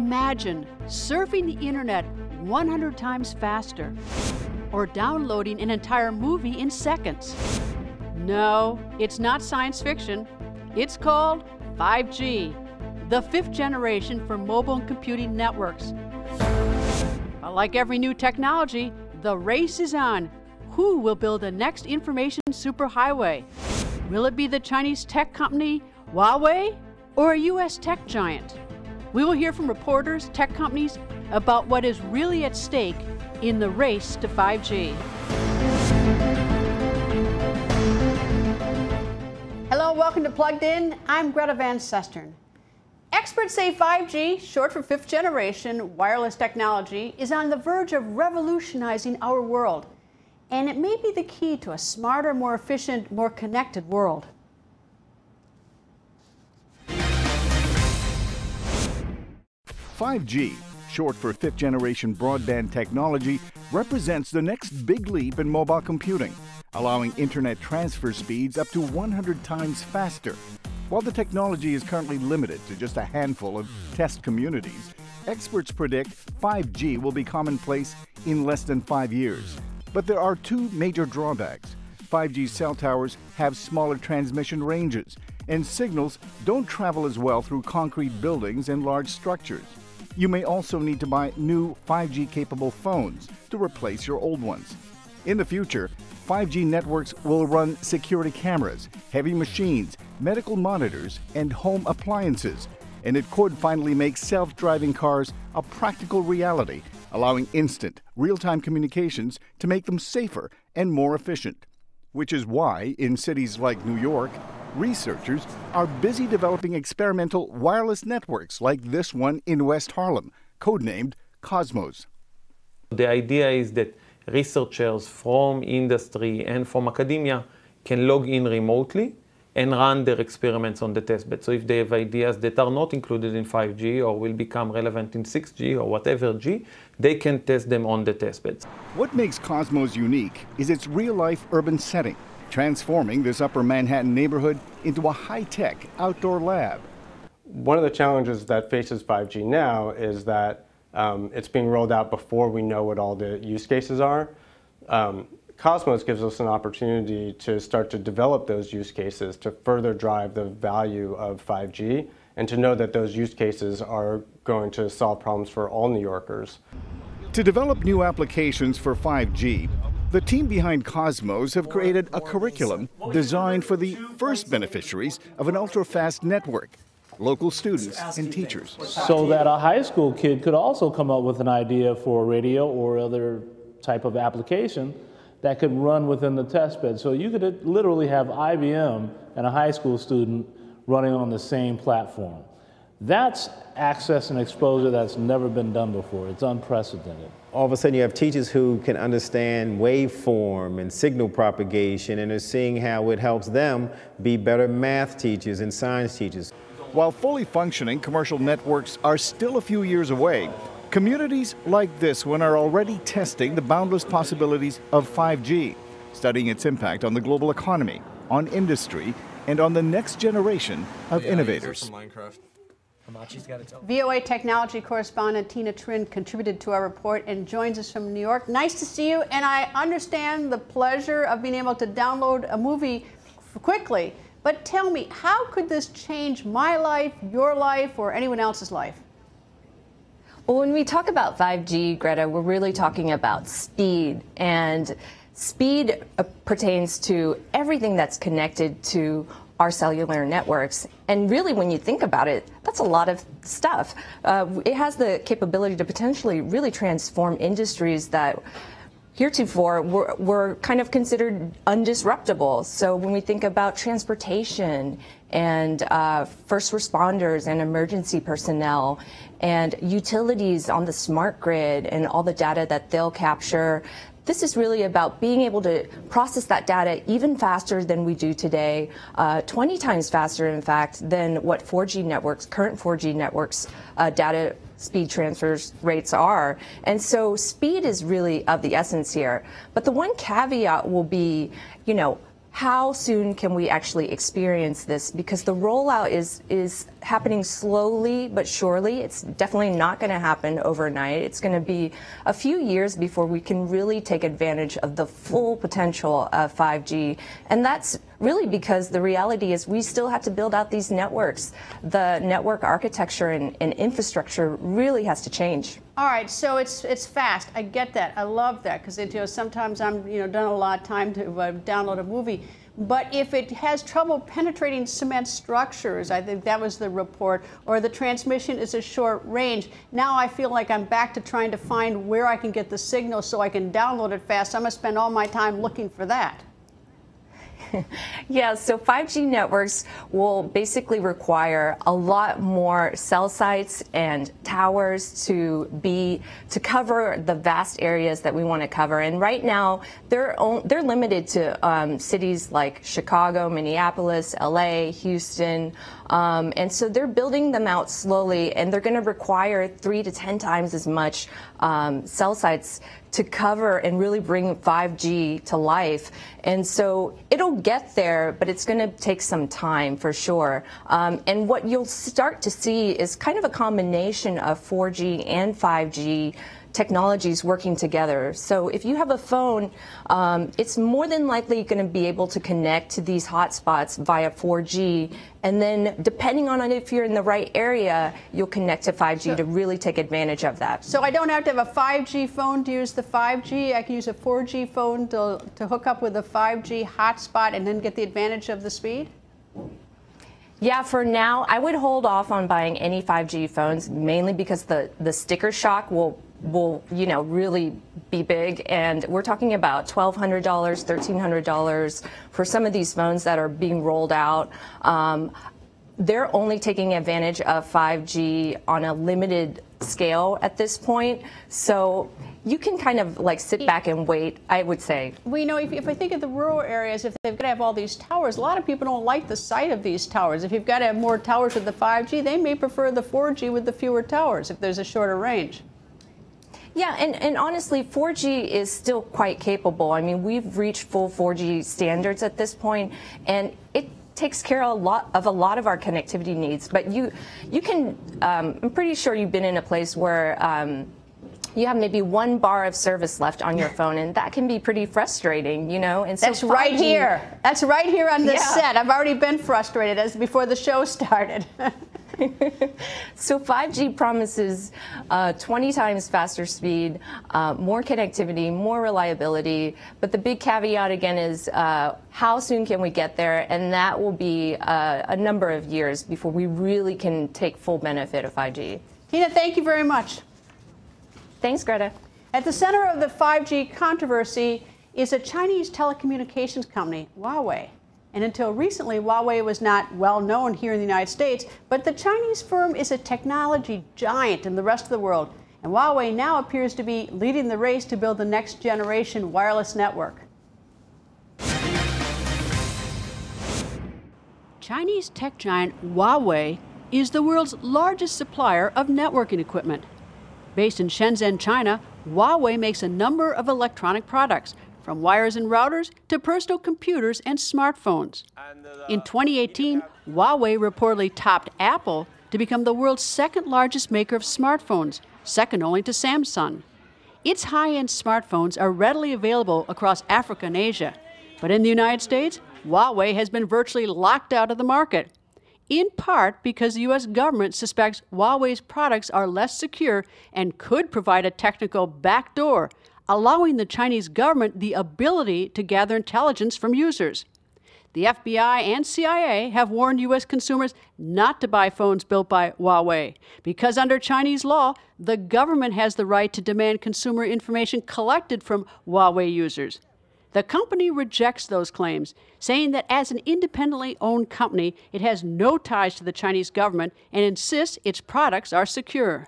Imagine surfing the internet 100 times faster, or downloading an entire movie in seconds. No, it's not science fiction. It's called 5G, the fifth generation for mobile and computing networks. But like every new technology, the race is on. Who will build the next information superhighway? Will it be the Chinese tech company Huawei or a US tech giant? We will hear from reporters, tech companies, about what is really at stake in the race to 5G. Hello, welcome to Plugged In. I'm Greta Van Susteren. Experts say 5G, short for fifth generation wireless technology, is on the verge of revolutionizing our world. And it may be the key to a smarter, more efficient, more connected world. "5G, short for fifth generation broadband technology, represents the next big leap in mobile computing, allowing internet transfer speeds up to 100 times faster. While the technology is currently limited to just a handful of test communities, experts predict 5G will be commonplace in less than 5 years. But there are two major drawbacks. 5G cell towers have smaller transmission ranges, and signals don't travel as well through concrete buildings and large structures. You may also need to buy new 5G-capable phones to replace your old ones. In the future, 5G networks will run security cameras, heavy machines, medical monitors, and home appliances, and it could finally make self-driving cars a practical reality, allowing instant, real-time communications to make them safer and more efficient. Which is why, in cities like New York, researchers are busy developing experimental wireless networks like this one in West Harlem, codenamed Cosmos. The idea is that researchers from industry and from academia can log in remotely and run their experiments on the testbed. So if they have ideas that are not included in 5G or will become relevant in 6G or whatever G, they can test them on the testbeds. What makes Cosmos unique is its real-life urban setting, transforming this Upper Manhattan neighborhood into a high-tech outdoor lab. One of the challenges that faces 5G now is that it's being rolled out before we know what all the use cases are. Cosmos gives us an opportunity to start to develop those use cases to further drive the value of 5G and to know that those use cases are going to solve problems for all New Yorkers. To develop new applications for 5G, the team behind Cosmos have created a curriculum designed for the first beneficiaries of an ultra-fast network, local students and teachers. So that a high school kid could also come up with an idea for a radio or other type of application that could run within the testbed. So you could literally have IBM and a high school student running on the same platform. That's access and exposure that's never been done before. It's unprecedented. All of a sudden you have teachers who can understand waveform and signal propagation and are seeing how it helps them be better math teachers and science teachers. While fully functioning commercial networks are still a few years away, communities like this one are already testing the boundless possibilities of 5G, studying its impact on the global economy, on industry, and on the next generation of innovators. VOA technology correspondent Tina Trin contributed to our report and joins us from New York. Nice to see you, and I understand the pleasure of being able to download a movie quickly. But tell me, how could this change my life, your life, or anyone else's life? Well, when we talk about 5G, Greta, we're really talking about speed. And speed pertains to everything that's connected to our cellular networks. And really, when you think about it, that's a lot of stuff. It has the capability to potentially really transform industries that heretofore were kind of considered undisruptible. So when we think about transportation and first responders and emergency personnel and utilities on the smart grid and all the data that they'll capture, this is really about being able to process that data even faster than we do today, 20 times faster, in fact, than what 4G networks, current 4G networks, data speed transfers rates are. And so speed is really of the essence here. But the one caveat will be, how soon can we actually experience this? Because the rollout is happening slowly but surely. It's definitely not going to happen overnight. It's going to be a few years before we can really take advantage of the full potential of 5G. And that's really because the reality is we still have to build out these networks. The network architecture and infrastructure really has to change. All right, so it's fast. I get that. I love that because sometimes I'm done a lot of time to download a movie. But if it has trouble penetrating cement structures, I think that was the report, or the transmission is a short range, now I feel like I'm back to trying to find where I can get the signal so I can download it fast. I'm going to spend all my time looking for that. Yeah, so 5G networks will basically require a lot more cell sites and towers to cover the vast areas that we want to cover. And right now, they're limited to cities like Chicago, Minneapolis, LA, Houston. And so they're building them out slowly, and they're going to require 3 to 10 times as much cell sites to cover and really bring 5G to life. And so it'll get there, but it's going to take some time for sure. And what you'll start to see is kind of a combination of 4G and 5G technologies working together. So if you have a phone, it's more than likely going to be able to connect to these hotspots via 4G. And then depending on if you're in the right area, you'll connect to 5G to really take advantage of that. So I don't have to have a 5G phone to use the 5G. I can use a 4G phone to hook up with a 5G hotspot and then get the advantage of the speed? Yeah, for now, I would hold off on buying any 5G phones, mainly because the sticker shock will really be big, and we're talking about $1,200, $1,300 for some of these phones that are being rolled out. They're only taking advantage of 5G on a limited scale at this point, so you can kind of like sit back and wait, I would say. Well, if I think of the rural areas, if they've got to have all these towers, a lot of people don't like the sight of these towers. If you've got to have more towers with the 5G, they may prefer the 4G with the fewer towers if there's a shorter range. Yeah, and honestly, 4G is still quite capable. I mean, we've reached full 4G standards at this point, and it takes care of a lot of our connectivity needs. But you can, I'm pretty sure you've been in a place where you have maybe 1 bar of service left on your phone, and that can be pretty frustrating, And so that's 5G, right here. That's right here on this set. I've already been frustrated before the show started. So 5G promises 20 times faster speed, more connectivity, more reliability. But the big caveat again is how soon can we get there? And that will be a number of years before we really can take full benefit of 5G. Tina, thank you very much. Thanks, Greta. At the center of the 5G controversy is a Chinese telecommunications company, Huawei. And until recently, Huawei was not well known here in the United States, but the Chinese firm is a technology giant in the rest of the world. And Huawei now appears to be leading the race to build the next generation wireless network. Chinese tech giant Huawei is the world's largest supplier of networking equipment. Based in Shenzhen, China, Huawei makes a number of electronic products, from wires and routers to personal computers and smartphones. In 2018, Huawei reportedly topped Apple to become the world's second largest maker of smartphones, second only to Samsung. Its high-end smartphones are readily available across Africa and Asia, but in the United States, Huawei has been virtually locked out of the market, in part because the U.S. government suspects Huawei's products are less secure and could provide a technical backdoor, allowing the Chinese government the ability to gather intelligence from users. The FBI and CIA have warned U.S. consumers not to buy phones built by Huawei, because under Chinese law, the government has the right to demand consumer information collected from Huawei users. The company rejects those claims, saying that as an independently owned company, it has no ties to the Chinese government and insists its products are secure.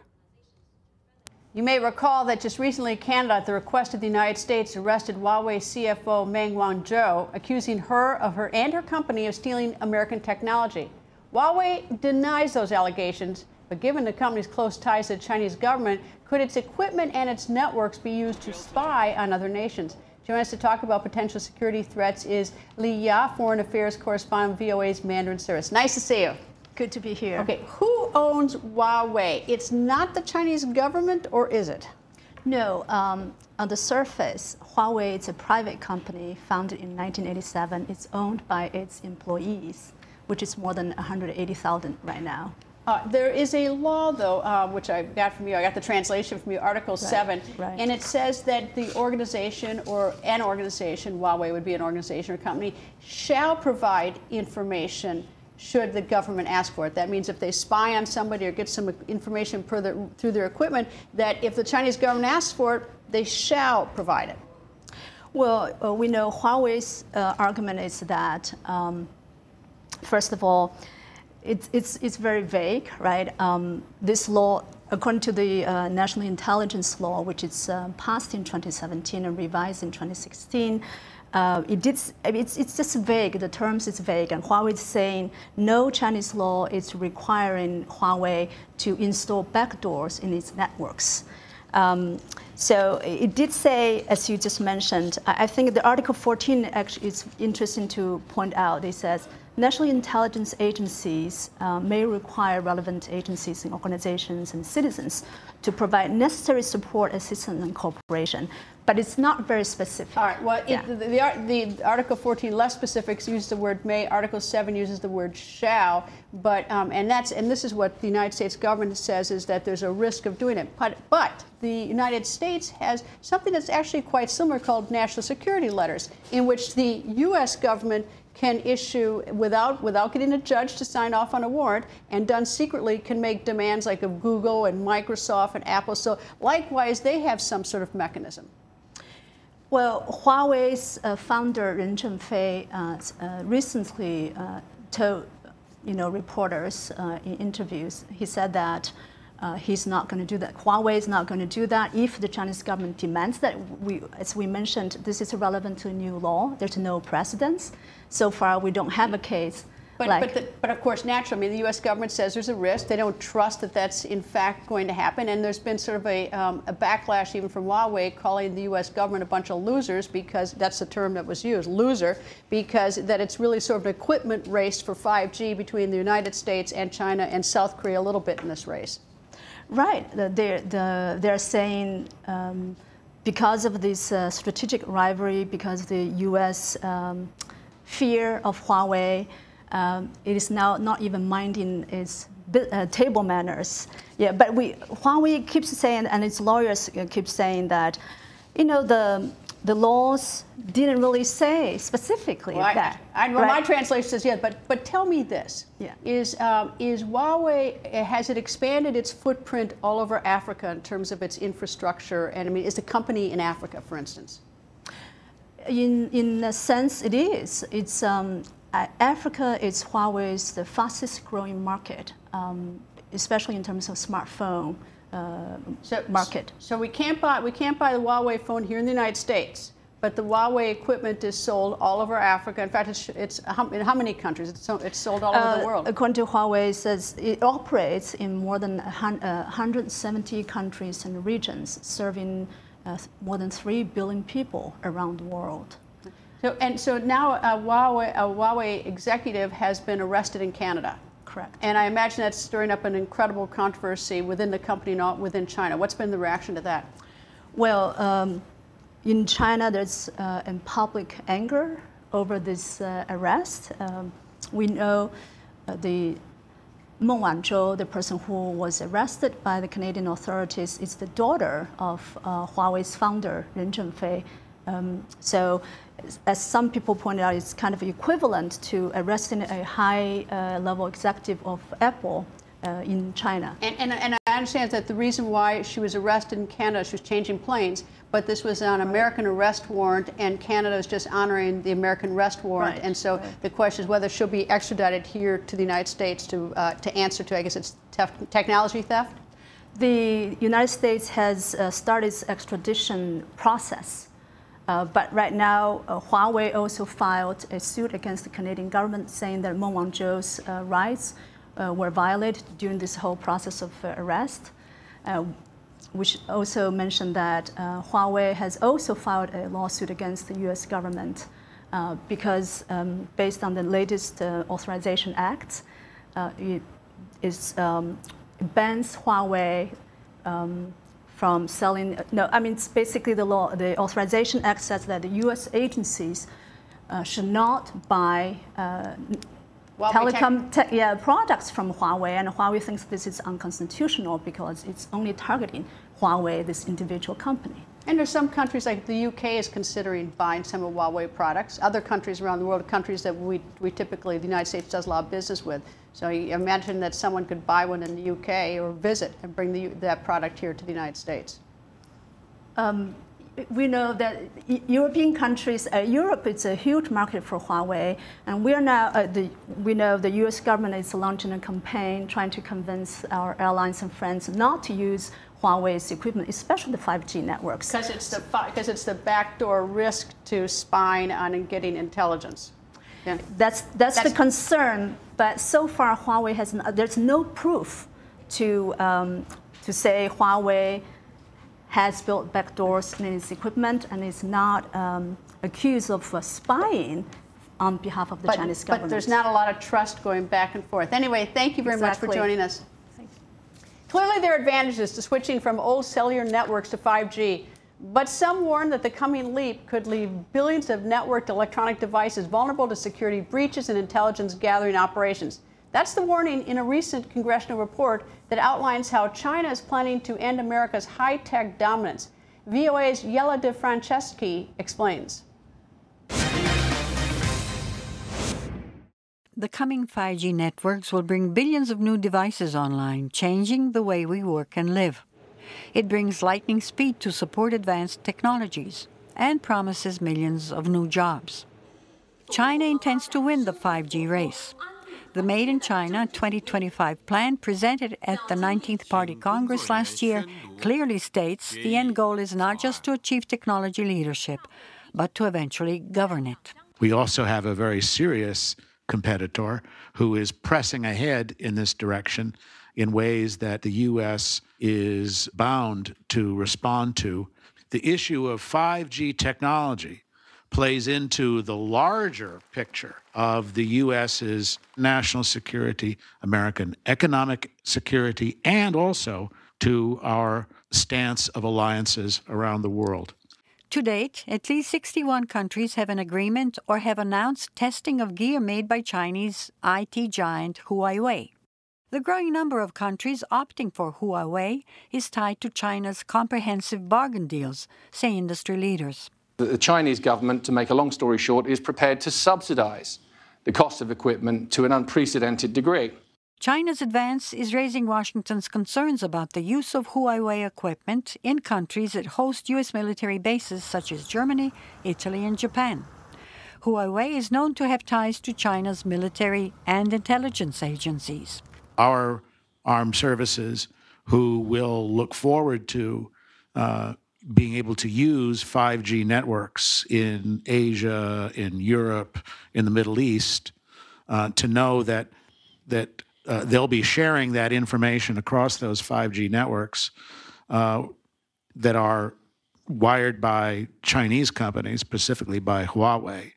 You may recall that just recently Canada, at the request of the United States, arrested Huawei CFO Meng Wanzhou, accusing her and her company of stealing American technology. Huawei denies those allegations, but given the company's close ties to the Chinese government, could its equipment and its networks be used to spy on other nations? Joining us to talk about potential security threats is Li Ya, Foreign Affairs Correspondent, VOA's Mandarin Service. Nice to see you. Good to be here. Okay, who owns Huawei? It's not the Chinese government, or is it? No, on the surface, Huawei is a private company founded in 1987. It's owned by its employees, which is more than 180,000 right now. There is a law, though, which I got from you. I got the translation from you, Article 7, right. And it says that the organization, or an organization, Huawei would be an organization or company, shall provide information should the government ask for it. That means if they spy on somebody or get some information through their equipment, that if the Chinese government asks for it, they shall provide it. Well, we know Huawei's argument is that, first of all, it's very vague, right? This law, according to the National Intelligence Law, which is passed in 2017 and revised in 2016, it's just vague. The terms is vague, and Huawei is saying no Chinese law is requiring Huawei to install backdoors in its networks. So it did say, as you just mentioned, I think the Article 14 actually is interesting to point out. It says, national intelligence agencies may require relevant agencies and organizations and citizens to provide necessary support, assistance, and cooperation. But it's not very specific. All right. Well, the Article 14 less specifics uses the word may. Article 7 uses the word shall. But and this is what the United States government says, is that there's a risk of doing it. But the United States has something that's actually quite similar called national security letters, in which the U.S. government can issue without getting a judge to sign off on a warrant, and done secretly can make demands like of Google and Microsoft and Apple. So likewise, they have some sort of mechanism. Well, Huawei's founder Ren Zhengfei recently told reporters in interviews, he said that he's not going to do that. Huawei is not going to do that if the Chinese government demands that. As we mentioned, this is irrelevant to a new law. There's no precedence. So far, we don't have a case. But of course, naturally, I mean, the U.S. government says there's a risk. They don't trust that that's in fact going to happen. And there's been sort of a backlash even from Huawei, calling the U.S. government a bunch of losers, because that's the term that was used, loser, because that it's really sort of an equipment race for 5G between the United States and China and South Korea a little bit in this race. Right. They're saying because of this strategic rivalry, because of the U.S. Fear of Huawei, it is now not even minding its table manners. Yeah, but Huawei keeps saying, and its lawyers keep saying that, the laws didn't really say specifically that. My translation says yes, but tell me this: yeah. Is Huawei, has it expanded its footprint all over Africa in terms of its infrastructure? And I mean, is the company in Africa, for instance? In a sense, it is. It's Africa is Huawei's the fastest growing market, especially in terms of smartphone market. So we can't buy the Huawei phone here in the United States, but the Huawei equipment is sold all over Africa. In fact, it's in how many countries? It's sold all over the world. According to Huawei, it says it operates in more than 170 countries and regions, serving more than 3 billion people around the world. So now a Huawei executive has been arrested in Canada. Correct. And I imagine that's stirring up an incredible controversy within the company, not within China. What's been the reaction to that? Well, in China, there's public anger over this arrest. We know the Meng Wanzhou, the person who was arrested by the Canadian authorities, is the daughter of Huawei's founder, Ren Zhengfei. So, as some people pointed out, it's kind of equivalent to arresting a high-level executive of Apple in China. And I understand that the reason why she was arrested in Canada, she was changing planes, but this was an American arrest warrant, and Canada is just honoring the American arrest warrant. Right. And so the question is whether she'll be extradited here to the United States to answer to, I guess it's technology theft? The United States has started its extradition process. But right now, Huawei also filed a suit against the Canadian government, saying that Meng Wanzhou's rights were violated during this whole process of arrest, which also mentioned that Huawei has also filed a lawsuit against the U.S. government because based on the latest Authorization Act, bans Huawei from selling. No, I mean it's basically the law. The Authorization Act says that the U.S. agencies should not buy telecom products from Huawei, and Huawei thinks this is unconstitutional because it's only targeting Huawei, this individual company. And there's some countries, like the UK is considering buying some of Huawei products. Other countries around the world, countries that we typically, the United States does a lot of business with. So you imagine that someone could buy one in the UK or visit and bring that product here to the United States. We know that European countries, Europe is a huge market for Huawei, and we are now, we know the US government is launching a campaign trying to convince our airlines and friends not to use Huawei's equipment, especially the 5G networks. Because it's the backdoor risk to spying on and getting intelligence. Yeah. That's the concern, but so far Huawei has there's no proof to say Huawei has built backdoors in its equipment and is not accused of spying on behalf of the Chinese government. But there's not a lot of trust going back and forth. Anyway, thank you very much for joining us. Clearly, there are advantages to switching from old cellular networks to 5G, but some warn that the coming leap could leave billions of networked electronic devices vulnerable to security breaches and intelligence gathering operations. That's the warning in a recent congressional report that outlines how China is planning to end America's high-tech dominance. VOA's Greta Van Susteren explains. The coming 5G networks will bring billions of new devices online, changing the way we work and live. It brings lightning speed to support advanced technologies and promises millions of new jobs. China intends to win the 5G race. The Made in China 2025 plan presented at the 19th Party Congress last year clearly states the end goal is not just to achieve technology leadership, but to eventually govern it. We also have a very serious competitor who is pressing ahead in this direction in ways that the U.S. is bound to respond to. The issue of 5G technology plays into the larger picture of the U.S.'s national security, American economic security, and also to our stance of alliances around the world. To date, at least 61 countries have an agreement or have announced testing of gear made by Chinese IT giant Huawei. The growing number of countries opting for Huawei is tied to China's comprehensive bargain deals, say industry leaders. The Chinese government, to make a long story short, is prepared to subsidize the cost of equipment to an unprecedented degree. China's advance is raising Washington's concerns about the use of Huawei equipment in countries that host U.S. military bases such as Germany, Italy, and Japan. Huawei is known to have ties to China's military and intelligence agencies. Our armed services, who will look forward to being able to use 5G networks in Asia, in Europe, in the Middle East, to know that they'll be sharing that information across those 5G networks that are wired by Chinese companies, specifically by Huawei,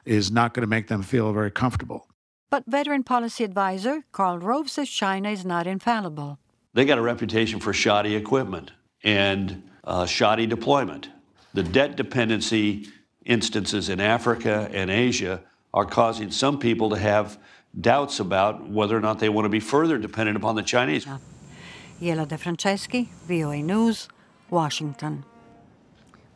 is not going to make them feel very comfortable. But veteran policy advisor Karl Rove says China is not infallible. They got a reputation for shoddy equipment and shoddy deployment. The debt dependency instances in Africa and Asia are causing some people to have doubts about whether or not they want to be further dependent upon the Chinese. Greta Van Susteren, VOA News, Washington.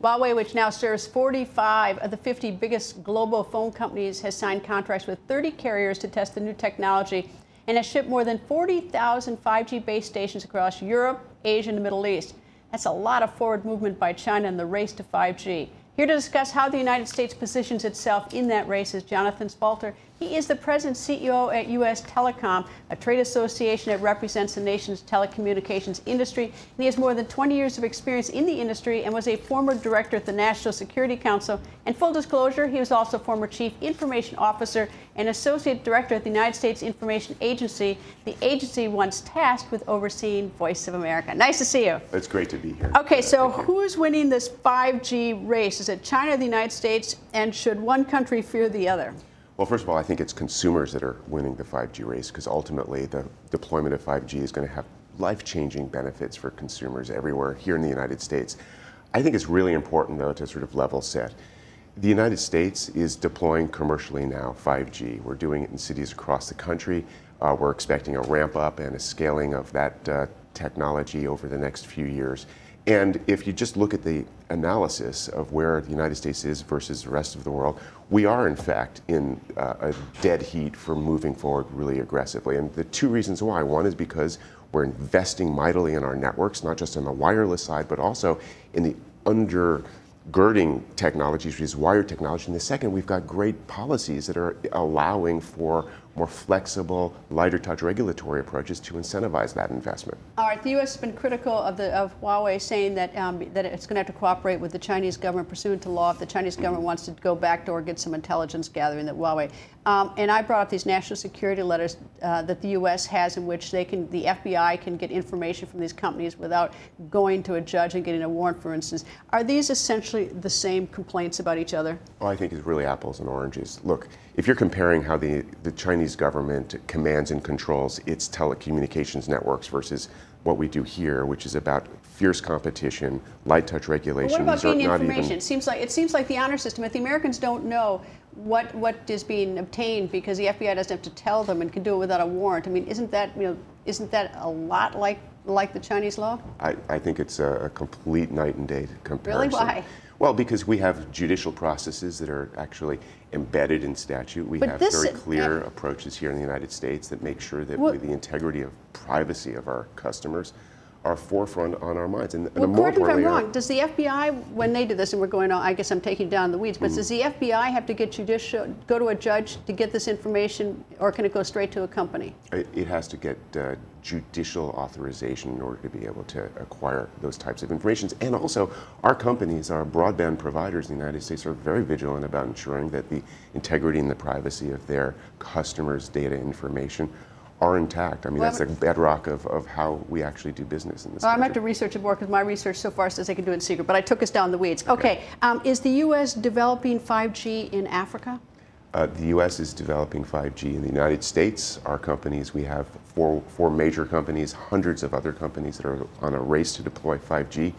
Huawei, which now serves 45 of the 50 biggest global phone companies, has signed contracts with 30 carriers to test the new technology and has shipped more than 40,000 5G base stations across Europe, Asia, and the Middle East. That's a lot of forward movement by China in the race to 5G. Here to discuss how the United States positions itself in that race is Jonathan Spalter. He is the president CEO at U.S. Telecom, a trade association that represents the nation's telecommunications industry. And he has more than 20 years of experience in the industry and was a former director at the National Security Council. And full disclosure, he was also former chief information officer and associate director at the United States Information Agency, the agency once tasked with overseeing Voice of America. Nice to see you. It's great to be here. Okay, so who's winning this 5G race? Is it China or the United States? And should one country fear the other? Well, first of all, I think it's consumers that are winning the 5G race, because ultimately the deployment of 5G is going to have life-changing benefits for consumers everywhere here in the United States. I think it's really important, though, to sort of level set. The United States is deploying commercially now 5G. We're doing it in cities across the country. We're expecting a ramp up and a scaling of that technology over the next few years. And if you just look at the analysis of where the United States is versus the rest of the world, we are in fact in a dead heat for moving forward really aggressively. And the two reasons why: one is because we're investing mightily in our networks, not just on the wireless side, but also in the undergirding technologies, which is wired technology. And the second, we've got great policies that are allowing for more flexible, lighter touch regulatory approaches to incentivize that investment. All right, the U.S. has been critical of Huawei, saying that that it's going to have to cooperate with the Chinese government pursuant to law if the Chinese government wants to go backdoor, get some intelligence gathering that Huawei. And I brought up these national security letters that the U.S. has, in which the FBI can get information from these companies without going to a judge and getting a warrant, for instance. Are these essentially the same complaints about each other? Oh, I think it's really apples and oranges. Look, if you're comparing how the Chinese government commands and controls its telecommunications networks versus what we do here, which is about fierce competition, light touch regulation. But what about getting information? It seems like the honor system. If the Americans don't know what is being obtained because the FBI doesn't have to tell them and can do it without a warrant, I mean, isn't that a lot like the Chinese law? I think it's a complete night and day comparison. Really? Why? Well, because we have judicial processes that are actually embedded in statute. We have very clear approaches here in the United States that make sure that the integrity of privacy of our customers are forefront on our minds. And correct me if I'm wrong. Does the FBI, when they do this, and we're going on, I guess I'm taking down the weeds, but does the FBI have to go to a judge to get this information, or can it go straight to a company? It has to get judicial authorization in order to be able to acquire those types of information. And also, our companies, our broadband providers in the United States, are very vigilant about ensuring that the integrity and the privacy of their customers' data information are intact. I mean, that's the bedrock of how we actually do business in this country. I'm going to have to research it more, because my research so far says they can do it in secret, but I took us down the weeds. Okay, is the U.S. developing 5G in Africa? The U.S. is developing 5G in the United States. Our companies, we have four major companies, hundreds of other companies that are on a race to deploy 5G.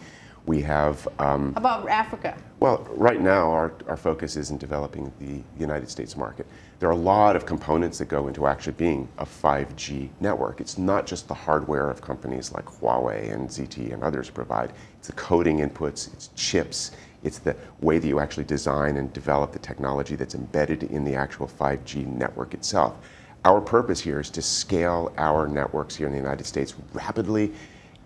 We have... How about Africa? Well, right now our focus is in developing the United States market. There are a lot of components that go into actually being a 5G network. It's not just the hardware of companies like Huawei and ZTE and others provide. It's the coding inputs, it's chips, it's the way that you actually design and develop the technology that's embedded in the actual 5G network itself. Our purpose here is to scale our networks here in the United States rapidly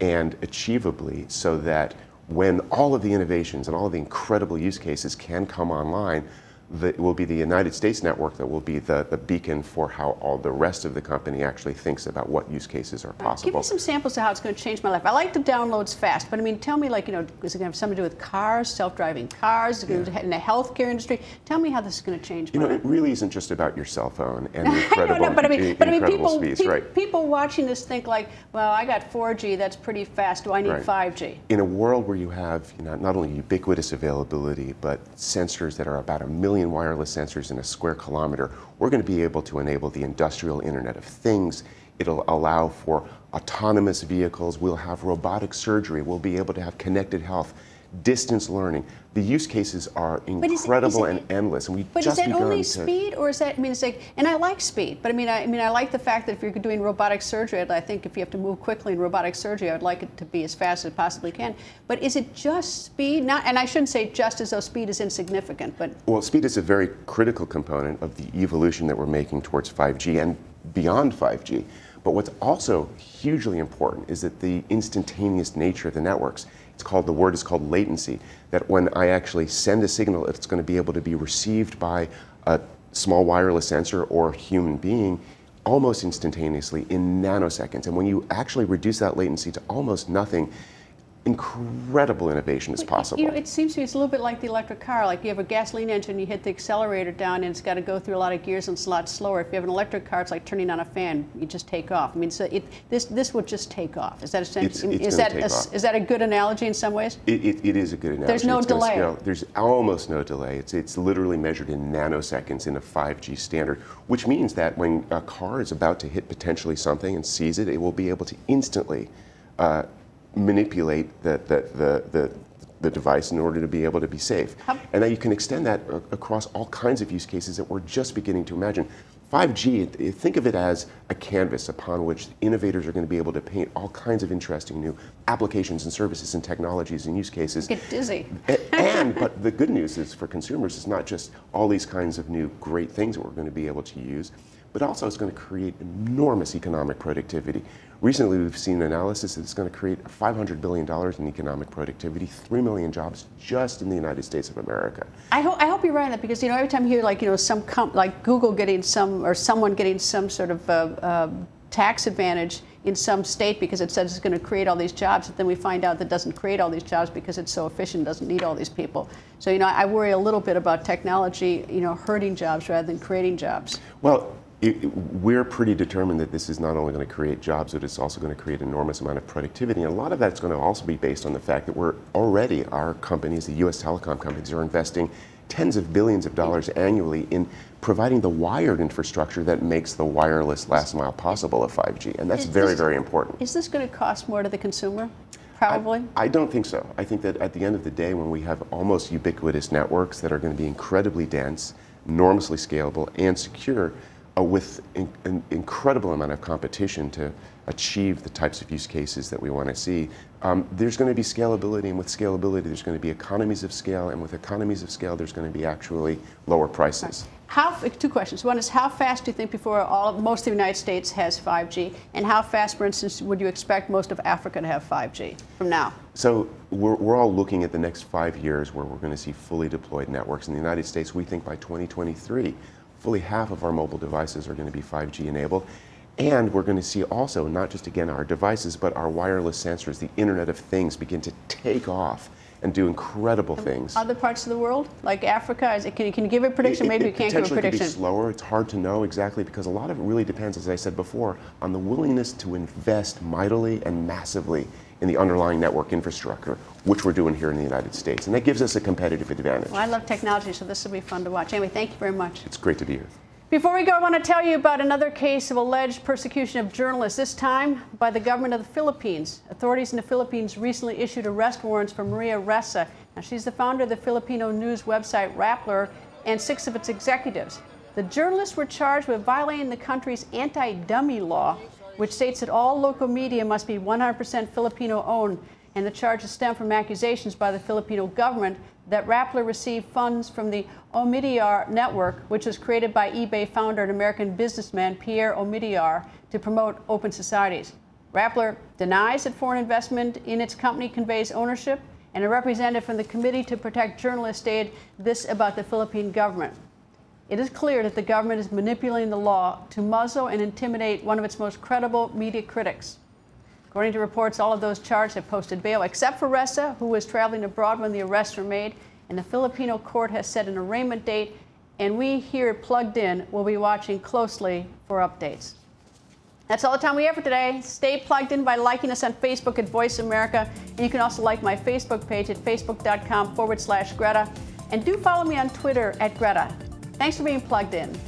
and achievably, so that when all of the innovations and all of the incredible use cases can come online, it will be the United States network that will be the beacon for how all the rest of the company actually thinks about what use cases are possible. Give me some samples of how it's going to change my life. I like the downloads fast, but I mean, tell me, like, is it going to have something to do with cars, self-driving cars, is it going to in the healthcare industry? Tell me how this is going to change my life. It really isn't just about your cell phone and the incredible speeds, right? People watching this think like, well, I got 4G, that's pretty fast. Do I need 5G? In a world where you have not only ubiquitous availability, but sensors that are about 1 million wireless sensors in a square kilometer, we're going to be able to enable the industrial Internet of Things. It'll allow for autonomous vehicles. We'll have robotic surgery. We'll be able to have connected health, distance learning. The use cases are incredible and endless, and But is that only speed, or is that? I mean, it's like, and I like speed, but I like the fact that if you're doing robotic surgery, I think if you have to move quickly in robotic surgery, I'd like it to be as fast as it possibly can. But is it just speed? And I shouldn't say just as though speed is insignificant, but well, speed is a very critical component of the evolution that we're making towards 5G and beyond 5G. But what's also hugely important is that the instantaneous nature of the networks. The word is called latency, that when I actually send a signal, it's going to be able to be received by a small wireless sensor or a human being almost instantaneously in nanoseconds. And when you actually reduce that latency to almost nothing, incredible innovation is possible. You know, it seems to me it's a little bit like the electric car. Like you have a gasoline engine, you hit the accelerator down, and it's got to go through a lot of gears and it's a lot slower. If you have an electric car, it's like turning on a fan. You just take off. I mean, so this would just take off. Is that is that a good analogy in some ways? It is a good analogy. There's no delay. There's almost no delay. It's literally measured in nanoseconds in a 5G standard, which means that when a car is about to hit potentially something and sees it, it will be able to instantly manipulate the device in order to be able to be safe. And now you can extend that across all kinds of use cases that we're just beginning to imagine. 5G, think of it as a canvas upon which innovators are going to be able to paint all kinds of interesting new applications and services and technologies and use cases. Get dizzy. But the good news is for consumers, it's not just all these kinds of new great things that we're going to be able to use, but also it's going to create enormous economic productivity. Recently, we've seen analysis that it's going to create $500 billion in economic productivity, 3 million jobs just in the United States of America. I hope you're right on that, because every time you hear like Google getting some, or someone getting some sort of tax advantage in some state because it says it's going to create all these jobs, but then we find out that it doesn't create all these jobs because it's so efficient, doesn't need all these people. So I worry a little bit about technology hurting jobs rather than creating jobs. Well, we're pretty determined that this is not only going to create jobs, but it's also going to create an enormous amount of productivity. And a lot of that's going to also be based on the fact that our companies, the U.S. telecom companies, are investing tens of billions of dollars annually in providing the wired infrastructure that makes the wireless last mile possible of 5G. And that's very, very important. Is this going to cost more to the consumer? Probably. I don't think so. I think that at the end of the day, when we have almost ubiquitous networks that are going to be incredibly dense, enormously scalable, and secure, with an incredible amount of competition to achieve the types of use cases that we want to see, there's going to be scalability, and with scalability there's going to be economies of scale, and with economies of scale there's going to be actually lower prices. Two questions. One is, how fast do you think before most of the United States has 5G, and how fast, for instance, would you expect most of Africa to have 5G from now? So we're all looking at the next 5 years where we're going to see fully deployed networks. In the United States, we think by 2023, fully half of our mobile devices are going to be 5G enabled. And we're going to see also, not just again our devices, but our wireless sensors, the Internet of Things, begin to take off and do incredible things. Other parts of the world, like Africa, can you give a prediction? Maybe you can't give a prediction. Potentially could be slower. It's hard to know exactly, because a lot of it really depends, as I said before, on the willingness to invest mightily and massively in the underlying network infrastructure, which we're doing here in the United States. And that gives us a competitive advantage. Well, I love technology, so this will be fun to watch. Anyway, thank you very much. It's great to be here. Before we go, I want to tell you about another case of alleged persecution of journalists, this time by the government of the Philippines. Authorities in the Philippines recently issued arrest warrants for Maria Ressa. Now, she's the founder of the Filipino news website Rappler and 6 of its executives. The journalists were charged with violating the country's anti-dummy law, which states that all local media must be 100% Filipino-owned, and the charges stem from accusations by the Filipino government that Rappler received funds from the Omidyar network, which was created by eBay founder and American businessman Pierre Omidyar to promote open societies. Rappler denies that foreign investment in its company conveys ownership, and a representative from the Committee to Protect Journalists stated this about the Philippine government. It is clear that the government is manipulating the law to muzzle and intimidate one of its most credible media critics. According to reports, all of those charged have posted bail, except for Ressa, who was traveling abroad when the arrests were made, and the Filipino court has set an arraignment date, and we here at Plugged In will be watching closely for updates. That's all the time we have for today. Stay plugged in by liking us on Facebook at Voice America, and you can also like my Facebook page at facebook.com/Greta, and do follow me on Twitter at Greta. Thanks for being plugged in.